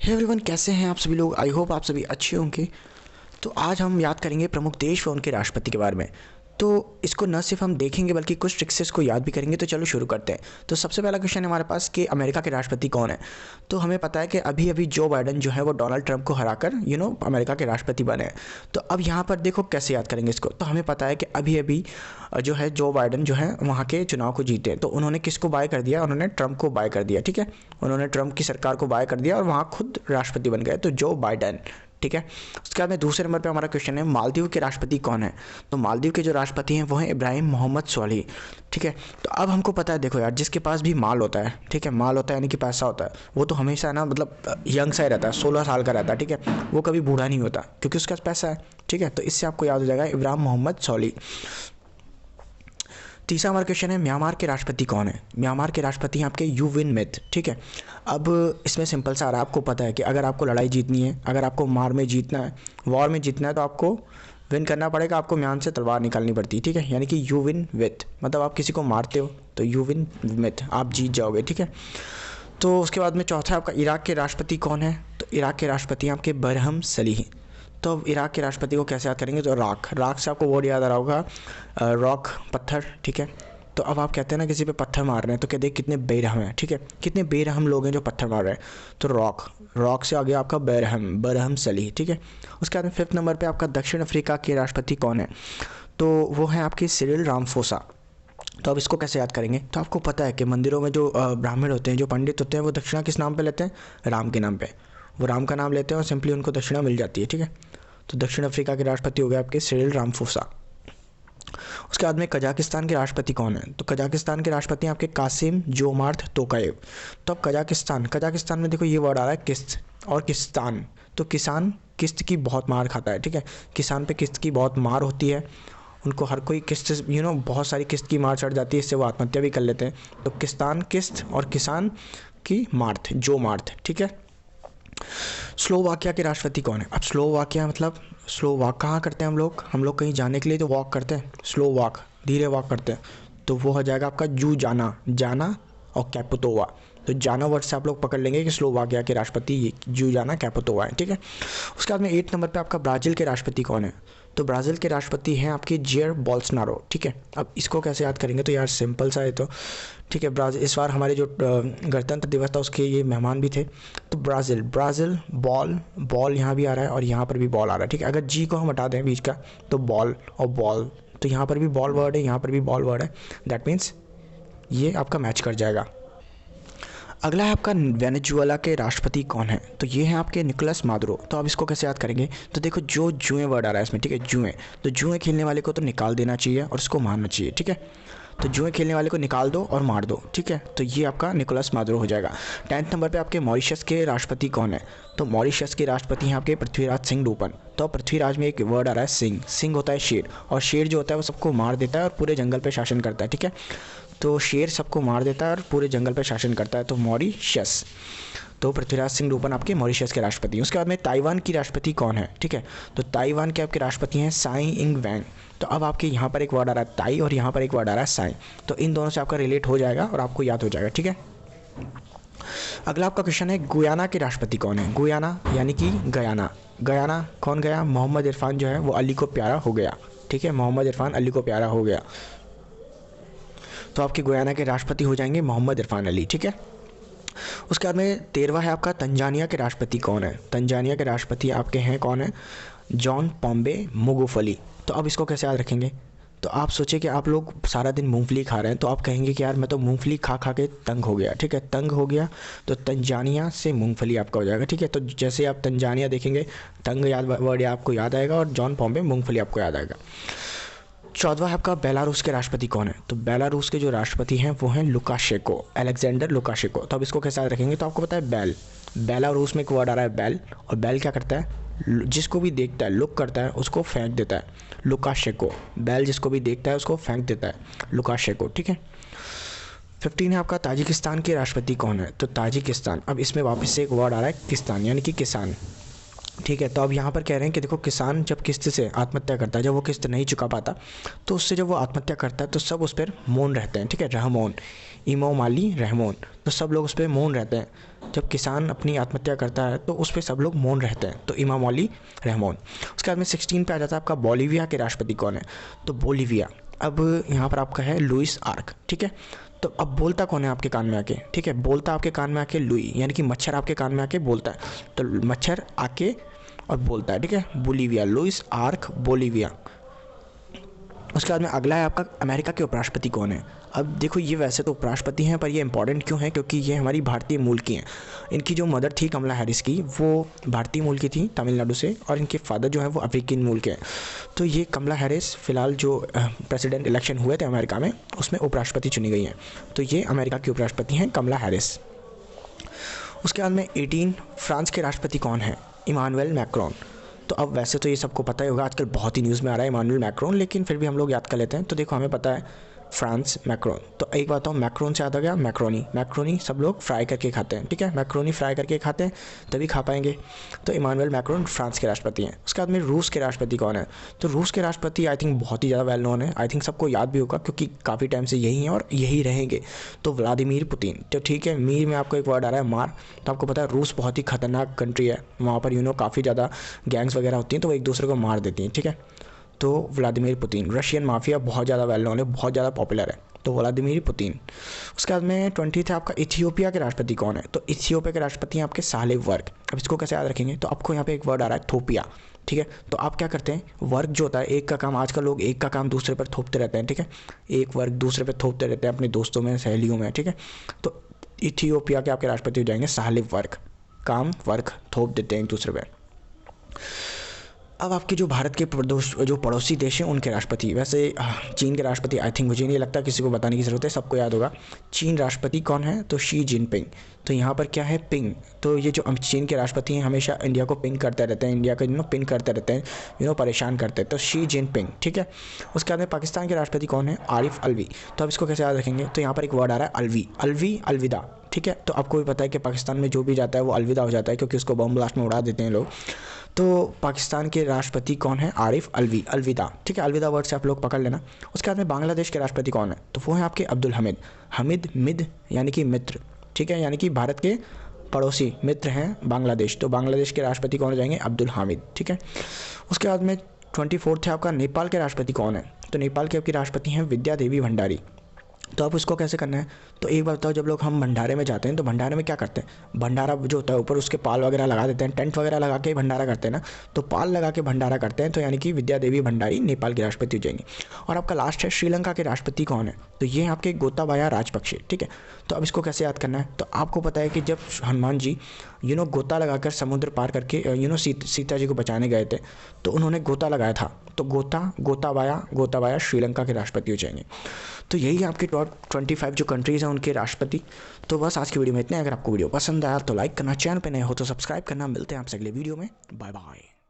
Hey everyone, कैसे हैं आप सभी लोग। आई होप आप सभी अच्छे होंगे। तो आज हम याद करेंगे प्रमुख देश व उनके राष्ट्रपति के बारे में। तो इसको न सिर्फ हम देखेंगे बल्कि कुछ ट्रिक्स से इसको याद भी करेंगे। तो चलो शुरू करते हैं। तो सबसे पहला क्वेश्चन है हमारे पास कि अमेरिका के राष्ट्रपति कौन है। तो हमें पता है कि अभी अभी जो बाइडन जो है वो डोनाल्ड ट्रंप को हराकर अमेरिका के राष्ट्रपति बने हैं। तो अब यहाँ पर देखो कैसे याद करेंगे इसको। तो हमें पता है कि अभी अभी जो है जो बाइडन जो है वहाँ के चुनाव को जीते। तो उन्होंने किसको बाय कर दिया, उन्होंने ट्रंप को बाय कर दिया। ठीक है, उन्होंने ट्रंप की सरकार को बाय कर दिया और वहाँ खुद राष्ट्रपति बन गए, तो जो बाइडन। ठीक है, उसके बाद में दूसरे नंबर पे हमारा क्वेश्चन है मालदीव के राष्ट्रपति कौन है। तो मालदीव के जो राष्ट्रपति हैं वो हैं इब्राहिम मोहम्मद सोलिह। ठीक है, तो अब हमको पता है, देखो यार, जिसके पास भी माल होता है, ठीक है, माल होता है यानी कि पैसा होता है, वो तो हमेशा ना मतलब यंग सा ही रहता है, 16 साल का रहता है। ठीक है, वो कभी बूढ़ा नहीं होता क्योंकि उसके पास पैसा है। ठीक है, तो इससे आपको याद हो जाएगा इब्राहिम मोहम्मद सोलिह। तीसरा हमारा क्वेश्चन है म्यांमार के राष्ट्रपति कौन है। म्यांमार के राष्ट्रपति हैं आपके यू विन मिथ। ठीक है, अब इसमें सिंपल सा आ रहा है, आपको पता है कि अगर आपको लड़ाई जीतनी है, अगर आपको मार में जीतना है, वॉर में जीतना है, तो आपको विन करना पड़ेगा, आपको म्यान से तलवार निकालनी पड़ती है। ठीक है, यानी कि यू विन विथ, मतलब आप किसी को मारते हो तो यू विन मिथ, आप जीत जाओगे। ठीक है, तो उसके बाद में चौथा आपका इराक के राष्ट्रपति कौन है। तो इराक के राष्ट्रपति हैं आपके बरहम सलीह। तो अब इराक के राष्ट्रपति को कैसे याद करेंगे, तो राख, राख से आपको वर्ड याद आ रहा होगा, रॉक, पत्थर। ठीक है, तो अब आप कहते हैं ना किसी पे पत्थर मार रहे हैं तो कहते हैं कितने बेरहम हैं। ठीक है, कितने बेरहम लोग हैं जो पत्थर मार रहे हैं, तो रॉक, रॉक से आगे आपका बरहम, बरहम सलीह। ठीक है, उसके बाद में फिफ्थ नंबर पे आपका दक्षिण अफ्रीका के राष्ट्रपति कौन है। तो वो है आपके सिरिल रामफोसा। तो अब इसको कैसे याद करेंगे, तो आपको पता है कि मंदिरों में जो ब्राह्मण होते हैं, जो पंडित होते हैं, वो दक्षिणा किस नाम पे लेते हैं, राम के नाम पे। वो राम का नाम लेते हैं और सिंपली उनको दक्षिणा मिल जाती है। ठीक है, तो दक्षिण अफ्रीका के राष्ट्रपति हो गए आपके सिरिल रामफोसा। उसके बाद में कजाकिस्तान के राष्ट्रपति कौन है। तो कजाकिस्तान के राष्ट्रपति हैं आपके कासिम जोमार्थ तोकाएव। तो अब कजाकिस्तान, कजाकिस्तान में देखो ये वर्ड आ रहा है किस्त और किस्तान। तो किसान किस्त की बहुत मार खाता है। ठीक है, किसान पे किस्त की बहुत मार होती है, उनको हर कोई किस्त बहुत सारी किस्त की मार चढ़ जाती है, इससे वो आत्महत्या भी कर लेते हैं। तो किस्तान किस्त और किसान की मार्थ, जो मार्थ। ठीक है, स्लोवाकिया के राष्ट्रपति कौन है। अब स्लोवाकिया मतलब स्लो वॉक कहाँ करते हैं हम लोग कहीं जाने के लिए तो वॉक करते हैं, स्लो वॉक, धीरे वॉक करते हैं। तो वो हो जाएगा आपका जू जाना, जाना और कैपुतोवा। तो जाना वर्ड से आप लोग पकड़ लेंगे कि स्लोवाकिया के राष्ट्रपति जू जाना कैपुतोवा है। ठीक है, उसके बाद में 8 नंबर पे आपका ब्राज़ील के राष्ट्रपति कौन है। तो ब्राज़ील के राष्ट्रपति हैं आपके जेयर बोल्सोनारो। ठीक है, अब इसको कैसे याद करेंगे, तो यार सिंपल सा है। तो ठीक है, ब्राज़ील इस बार हमारे जो गणतंत्र दिवस था उसके ये मेहमान भी थे। तो ब्राज़ील, ब्राज़ील बॉल, बॉल यहाँ भी आ रहा है और यहाँ पर भी बॉल आ रहा है। ठीक है, अगर जी को हम हटा दें बीच का तो बॉल और बॉल, तो यहाँ पर भी बॉल वर्ड है, यहाँ पर भी बॉल वर्ड है। दैट मीन्स ये आपका मैच कर जाएगा। अगला है आपका वेनेजुएला के राष्ट्रपति कौन है। तो ये हैं आपके निकोलस मादुरो। तो अब इसको कैसे याद करेंगे, तो देखो जो जुए वर्ड आ रहा है इसमें। ठीक है, जुए, तो जुए खेलने वाले को तो निकाल देना चाहिए और उसको मारना चाहिए। ठीक है, तो जुए खेलने वाले को निकाल दो और मार दो। ठीक है, तो ये आपका निकोलस मादुरो हो जाएगा। 10th नंबर पे आपके मॉरिशस के राष्ट्रपति कौन है। तो मॉरिशस के राष्ट्रपति हैं आपके पृथ्वीराज सिंह रूपन। तो पृथ्वीराज में एक वर्ड आ रहा है सिंह, सिंह होता है शेर, और शेर जो होता है वो सबको मार देता है और पूरे जंगल पे शासन करता है। ठीक है, तो शेर सबको मार देता है और पूरे जंगल पे शासन करता है, तो मॉरिशस। तो पृथ्वीराज सिंह रूपन आपके मॉरिशस के राष्ट्रपति हैं। उसके बाद में ताइवान की राष्ट्रपति कौन है। ठीक है, तो ताइवान के आपके राष्ट्रपति हैं साई इंग वैंग। तो अब आपके यहाँ पर एक वर्ड आ रहा है ताई और यहाँ पर एक वर्ड आ रहा है साई, तो इन दोनों से आपका रिलेट हो जाएगा और आपको याद हो जाएगा। ठीक है, अगला आपका क्वेश्चन है गुयाना के राष्ट्रपति कौन है। गुयाना यानी कि गयाना, गयाना कौन गया, मोहम्मद इरफान जो है वो अली को प्यारा हो गया। ठीक है, मोहम्मद इरफान अली को प्यारा हो गया, तो आपके गुयाना के राष्ट्रपति हो जाएंगे मोहम्मद इरफान अली। ठीक है, उसके बाद में 13वां है आपका तंजानिया के राष्ट्रपति कौन है। तंजानिया के राष्ट्रपति आपके हैं कौन है, जॉन पॉम्बे मुगुफली। तो अब इसको कैसे याद रखेंगे, तो आप सोचिए कि आप लोग सारा दिन मूंगफली खा रहे हैं, तो आप कहेंगे कि यार मैं तो मूंगफली खा खा के तंग हो गया। ठीक है, तंग हो गया, तो तंजानिया से मूंगफली आपका हो जाएगा। ठीक है, तो जैसे आप तंजानिया देखेंगे, तंग याद वर्ड आपको याद आएगा और जॉन पॉम्बे मूंगफली आपको याद आएगा। 14वां है आपका बेलारूस के राष्ट्रपति कौन है। तो बेलारूस के जो राष्ट्रपति हैं वो हैं लुकाशेको, अलेक्जेंडर लुकाशेको। तो अब इसको कैसे याद रखेंगे, तो आपको पता है बैल, बेलारूस में एक वर्ड आ रहा है बैल, और बैल क्या करता है, जिसको भी देखता है, लुक करता है, उसको फेंक देता है, लुकाशेको। बैल जिसको भी देखता है उसको फेंक देता है, लुकाशेको। ठीक है, 15 है आपका ताजिकिस्तान के राष्ट्रपति कौन है। तो ताजिकिस्तान, अब इसमें वापस से एक वर्ड आ रहा है किस्तान यानी कि किसान। ठीक है। तो अब यहाँ पर कह रहे हैं कि देखो किसान जब किस्त से आत्महत्या करता है, जब वो किस्त नहीं चुका पाता, तो उससे जब वो आत्महत्या करता है तो सब उस पर मौन रहते हैं। ठीक है, रहमौन, इमो माली रहमौन, तो सब लोग उस पर मौन रहते हैं। जब किसान अपनी आत्महत्या करता है तो उस पर सब लोग मौन रहते हैं, तो इमाम अली रहमौन। उसके बाद में 16 पे आ जाता है आपका बोलीविया के राष्ट्रपति कौन है। तो बोलीविया, अब यहाँ पर आपका है लुइस आर्क। ठीक है, तो अब बोलता कौन है आपके कान में आके। ठीक है, बोलता आपके कान में आके लुई, यानी कि मच्छर आपके कान में आके बोलता है। तो मच्छर आके और बोलता है। ठीक है, बोलीविया, लुइस आर्क बोलीविया। उसके बाद में अगला है आपका अमेरिका के उपराष्ट्रपति कौन है। अब देखो ये वैसे तो उपराष्ट्रपति हैं, पर ये इंपॉर्टेंट क्यों है, क्योंकि ये हमारी भारतीय मूल की हैं। इनकी जो मदर थी कमला हैरिस की, वो भारतीय मूल की थी, तमिलनाडु से, और इनके फादर जो है वो अफ्रीकन मूल के हैं। तो ये कमला हैरिस फ़िलहाल जो प्रेसिडेंट इलेक्शन हुए थे अमेरिका में, उसमें उपराष्ट्रपति चुनी गई हैं। तो ये अमेरिका की उपराष्ट्रपति हैं कमला हैरिस। उसके बाद में 18 फ्रांस के राष्ट्रपति कौन है। Emmanuel Macron. तो अब वैसे तो ये सबको पता ही होगा, आजकल बहुत ही न्यूज़ में आ रहा है इमानुएल मैक्रोन, लेकिन फिर भी हम लोग याद कर लेते हैं। तो देखो हमें पता है फ्रांस मैक्रोन। तो एक बात हो, मैक्रोन से याद आ गया मैक्रोनी। मैक्रोनी सब लोग फ्राई करके खाते हैं। ठीक है, मैक्रोनी फ्राई करके खाते हैं तभी खा पाएंगे। तो इमानुएल मैक्रोन फ्रांस के राष्ट्रपति हैं। उसके बाद में रूस के राष्ट्रपति कौन है। तो रूस के राष्ट्रपति आई थिंक बहुत ही ज़्यादा वेल नोन है, आई थिंक सबको याद भी होगा, क्योंकि काफ़ी टाइम से यही हैं और यही रहेंगे। तो व्लादिमीर पुतिन। तो ठीक है, मीर में आपको एक वर्ड आ रहा है मार। तो आपको पता है रूस बहुत ही खतरनाक कंट्री है, वहाँ पर काफ़ी ज़्यादा गैंग्स वगैरह होती हैं, तो वो एक दूसरे को मार देती हैं। ठीक है, तो व्लादिमीर पुतिन। रशियन माफिया बहुत ज़्यादा वेल नोन है, बहुत ज़्यादा पॉपुलर है, तो व्लादिमीर पुतिन। उसके बाद में 20 है आपका इथियोपिया के राष्ट्रपति कौन है। तो इथियोपिया के राष्ट्रपति हैं आपके सालेह वर्क। अब इसको कैसे याद रखेंगे, तो आपको यहाँ पे एक वर्ड आ रहा है थोपिया। ठीक है, तो आप क्या करते हैं, वर्क जो होता है एक का काम, आजकल लोग एक का काम दूसरे पर थोपते रहते हैं। ठीक है, एक वर्क दूसरे पर थोपते रहते हैं अपने दोस्तों में, सहेलियों में। ठीक है, तो इथियोपिया के आपके राष्ट्रपति हो जाएंगे सालेह वर्क, काम वर्क थोप देते हैं एक दूसरे पर। अब आपके जो भारत के जो पड़ोसी देश हैं उनके राष्ट्रपति, वैसे चीन के राष्ट्रपति आई थिंक मुझे नहीं लगता किसी को बताने की ज़रूरत है, सबको याद होगा। चीन राष्ट्रपति कौन है, तो शी जिनपिंग। तो यहाँ पर क्या है, पिंग। तो ये जो चीन के राष्ट्रपति हैं हमेशा इंडिया को पिंग करते रहते हैं, इंडिया को पिंग करते रहते हैं, परेशान करते हैं। तो शी जिनपिंग। ठीक है, उसके बाद में पाकिस्तान के राष्ट्रपति कौन है, आरिफ अलवी। तो अब इसको कैसे याद रखेंगे, तो यहाँ पर एक वर्ड आ रहा है अलवी, अलवी अलविदा। ठीक है, तो आपको भी पता है कि पाकिस्तान में जो भी जाता है वो अलविदा हो जाता है, क्योंकि उसको बम ब्लास्ट में उड़ा देते हैं लोग। तो पाकिस्तान के राष्ट्रपति कौन है, आरिफ अलवी, अलविदा। ठीक है, अलविदा वर्ड से आप लोग पकड़ लेना। उसके बाद में बांग्लादेश के राष्ट्रपति कौन है, तो वो है आपके अब्दुल हमीद। हमीद मिद यानी कि मित्र। ठीक है, यानी कि भारत के पड़ोसी मित्र हैं बांग्लादेश। तो बांग्लादेश के राष्ट्रपति कौन हो जाएंगे, अब्दुल हामिद। ठीक है, उसके बाद में 24 है आपका नेपाल के राष्ट्रपति कौन है। तो नेपाल के आपके राष्ट्रपति हैं विद्या देवी भंडारी। तो अब उसको कैसे करना है, तो एक बात बताओ, जब लोग हम भंडारे में जाते हैं तो भंडारे में क्या करते हैं, भंडारा जो होता है ऊपर उसके पाल वगैरह लगा देते हैं, टेंट वगैरह लगा के भंडारा करते हैं ना, तो पाल लगा के भंडारा करते हैं। तो यानी कि विद्या देवी भंडारी नेपाल के राष्ट्रपति हो जाएंगे। और आपका लास्ट है श्रीलंका के राष्ट्रपति कौन है, तो ये आपके गोताबाया राजपक्षे। ठीक है, तो अब इसको कैसे याद करना है, तो आपको पता है कि जब हनुमान जी गोता लगाकर समुद्र पार करके सीता जी को बचाने गए थे, तो उन्होंने गोता लगाया था। तो गोताबाया श्रीलंका के राष्ट्रपति हो जाएंगे। तो यही आपके टॉप 25 जो कंट्रीज़ हैं उनके राष्ट्रपति। तो बस आज की वीडियो में इतने। अगर आपको वीडियो पसंद आया तो लाइक करना, चैनल पे नए हो तो सब्सक्राइब करना। मिलते हैं आपसे अगले वीडियो में, बाय बाय।